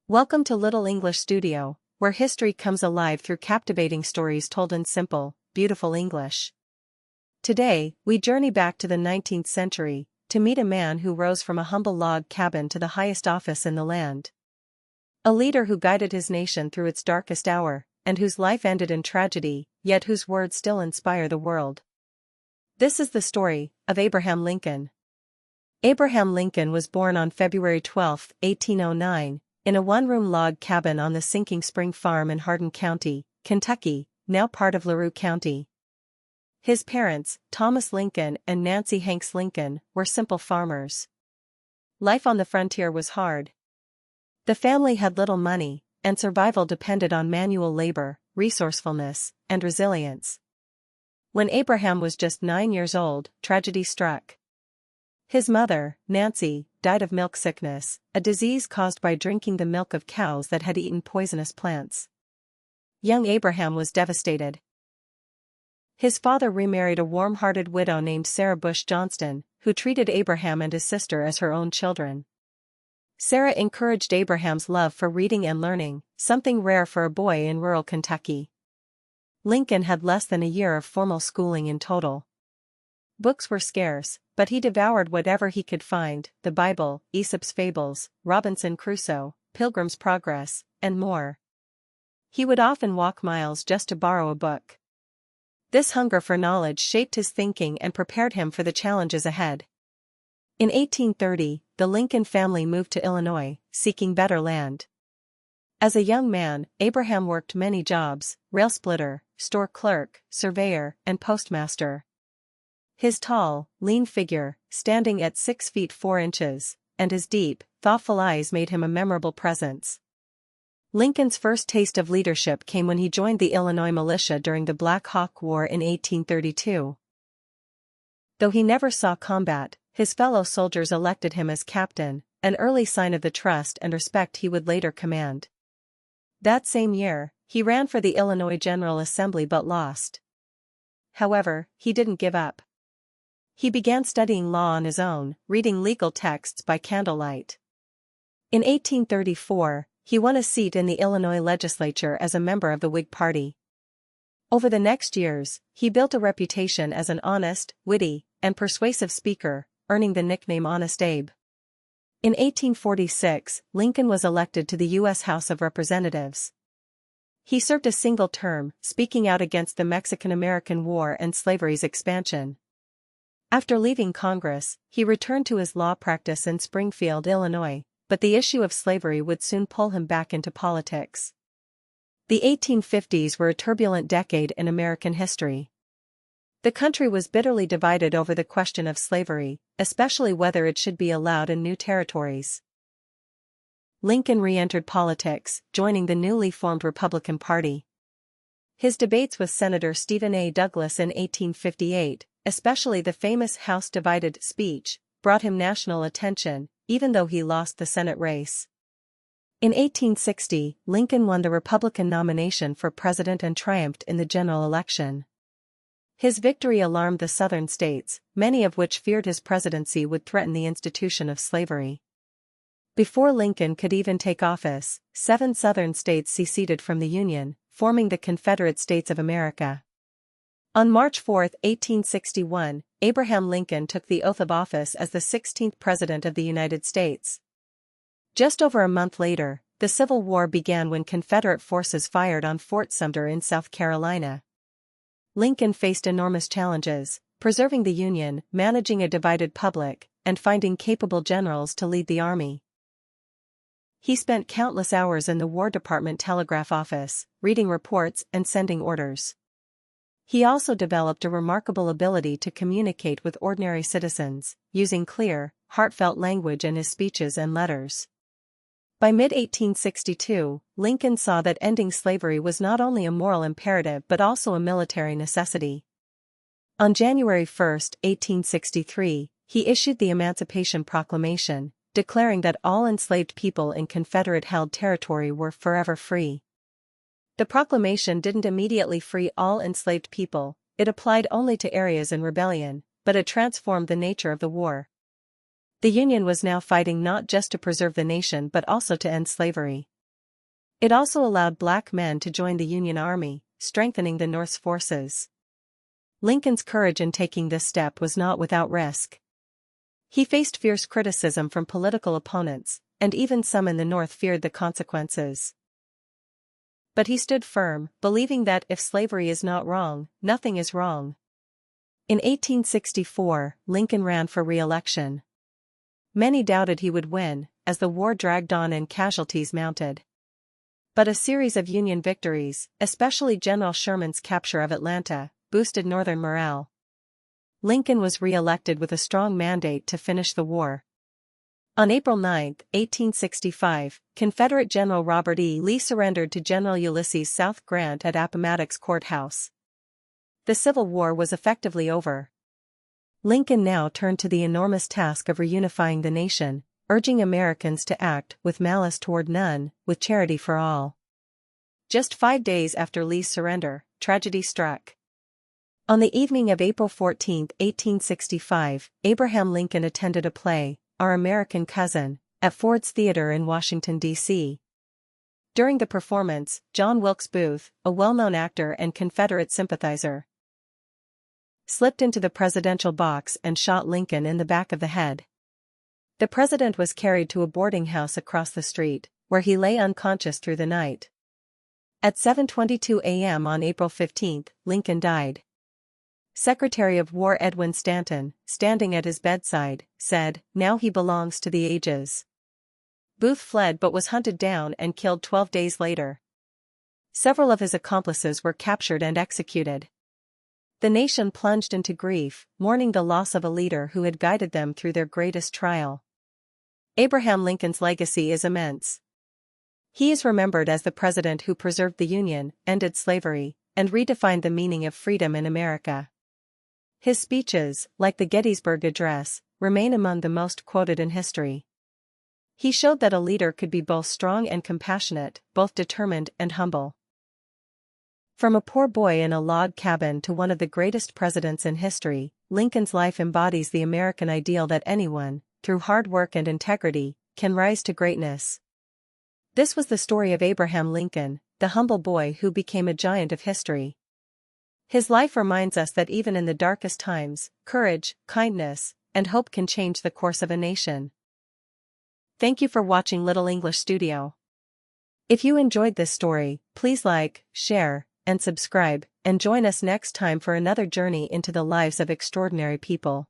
Welcome to Little English Studio, where history comes alive through captivating stories told in simple, beautiful English. Today, we journey back to the 19th century, to meet a man who rose from a humble log cabin to the highest office in the land. A leader who guided his nation through its darkest hour, and whose life ended in tragedy, yet whose words still inspire the world. This is the story of Abraham Lincoln. Abraham Lincoln was born on February 12, 1809, in a one-room log cabin on the Sinking Spring Farm in Hardin County, Kentucky, now part of LaRue County. His parents, Thomas Lincoln and Nancy Hanks Lincoln, were simple farmers. Life on the frontier was hard. The family had little money, and survival depended on manual labor, resourcefulness, and resilience. When Abraham was just 9 years old, tragedy struck. His mother, Nancy, died of milk sickness, a disease caused by drinking the milk of cows that had eaten poisonous plants. Young Abraham was devastated. His father remarried a warm-hearted widow named Sarah Bush Johnston, who treated Abraham and his sister as her own children. Sarah encouraged Abraham's love for reading and learning, something rare for a boy in rural Kentucky. Lincoln had less than a year of formal schooling in total. Books were scarce, but he devoured whatever he could find: the Bible, Aesop's Fables, Robinson Crusoe, Pilgrim's Progress, and more. He would often walk miles just to borrow a book. This hunger for knowledge shaped his thinking and prepared him for the challenges ahead. In 1830, the Lincoln family moved to Illinois, seeking better land. As a young man, Abraham worked many jobs: rail splitter, store clerk, surveyor, and postmaster. His tall, lean figure, standing at 6 feet 4 inches, and his deep, thoughtful eyes made him a memorable presence. Lincoln's first taste of leadership came when he joined the Illinois militia during the Black Hawk War in 1832. Though he never saw combat, his fellow soldiers elected him as captain, an early sign of the trust and respect he would later command. That same year, he ran for the Illinois General Assembly but lost. However, he didn't give up. He began studying law on his own, reading legal texts by candlelight. In 1834, he won a seat in the Illinois legislature as a member of the Whig Party. Over the next years, he built a reputation as an honest, witty, and persuasive speaker, earning the nickname Honest Abe. In 1846, Lincoln was elected to the U.S. House of Representatives. He served a single term, speaking out against the Mexican-American War and slavery's expansion. After leaving Congress, he returned to his law practice in Springfield, Illinois, but the issue of slavery would soon pull him back into politics. The 1850s were a turbulent decade in American history. The country was bitterly divided over the question of slavery, especially whether it should be allowed in new territories. Lincoln re-entered politics, joining the newly formed Republican Party. His debates with Senator Stephen A. Douglas in 1858, especially the famous House Divided speech, brought him national attention, even though he lost the Senate race. In 1860, Lincoln won the Republican nomination for president and triumphed in the general election. His victory alarmed the Southern states, many of which feared his presidency would threaten the institution of slavery. Before Lincoln could even take office, 7 Southern states seceded from the Union, forming the Confederate States of America. On March 4, 1861, Abraham Lincoln took the oath of office as the 16th President of the United States. Just over a month later, the Civil War began when Confederate forces fired on Fort Sumter in South Carolina. Lincoln faced enormous challenges: preserving the Union, managing a divided public, and finding capable generals to lead the army. He spent countless hours in the War Department telegraph office, reading reports and sending orders. He also developed a remarkable ability to communicate with ordinary citizens, using clear, heartfelt language in his speeches and letters. By mid-1862, Lincoln saw that ending slavery was not only a moral imperative but also a military necessity. On January 1, 1863, he issued the Emancipation Proclamation, declaring that all enslaved people in Confederate-held territory were forever free. The proclamation didn't immediately free all enslaved people; it applied only to areas in rebellion, but it transformed the nature of the war. The Union was now fighting not just to preserve the nation but also to end slavery. It also allowed black men to join the Union Army, strengthening the North's forces. Lincoln's courage in taking this step was not without risk. He faced fierce criticism from political opponents, and even some in the North feared the consequences. But he stood firm, believing that if slavery is not wrong, nothing is wrong. In 1864, Lincoln ran for re-election. Many doubted he would win, as the war dragged on and casualties mounted. But a series of Union victories, especially General Sherman's capture of Atlanta, boosted Northern morale. Lincoln was re-elected with a strong mandate to finish the war. On April 9, 1865, Confederate General Robert E. Lee surrendered to General Ulysses South Grant at Appomattox Courthouse. The Civil War was effectively over. Lincoln now turned to the enormous task of reunifying the nation, urging Americans to act with malice toward none, with charity for all. Just 5 days after Lee's surrender, tragedy struck. On the evening of April 14, 1865, Abraham Lincoln attended a play, Our American Cousin, at Ford's Theater in Washington, D.C. During the performance, John Wilkes Booth, a well-known actor and Confederate sympathizer, slipped into the presidential box and shot Lincoln in the back of the head. The president was carried to a boarding house across the street, where he lay unconscious through the night. At 7:22 a.m. on April 15, Lincoln died. Secretary of War Edwin Stanton, standing at his bedside, said, "Now he belongs to the ages." Booth fled but was hunted down and killed 12 days later. Several of his accomplices were captured and executed. The nation plunged into grief, mourning the loss of a leader who had guided them through their greatest trial. Abraham Lincoln's legacy is immense. He is remembered as the president who preserved the Union, ended slavery, and redefined the meaning of freedom in America. His speeches, like the Gettysburg Address, remain among the most quoted in history. He showed that a leader could be both strong and compassionate, both determined and humble. From a poor boy in a log cabin to one of the greatest presidents in history, Lincoln's life embodies the American ideal that anyone, through hard work and integrity, can rise to greatness. This was the story of Abraham Lincoln, the humble boy who became a giant of history. His life reminds us that even in the darkest times, courage, kindness, and hope can change the course of a nation. Thank you for watching Little English Studio. If you enjoyed this story, please like, share, and subscribe, and join us next time for another journey into the lives of extraordinary people.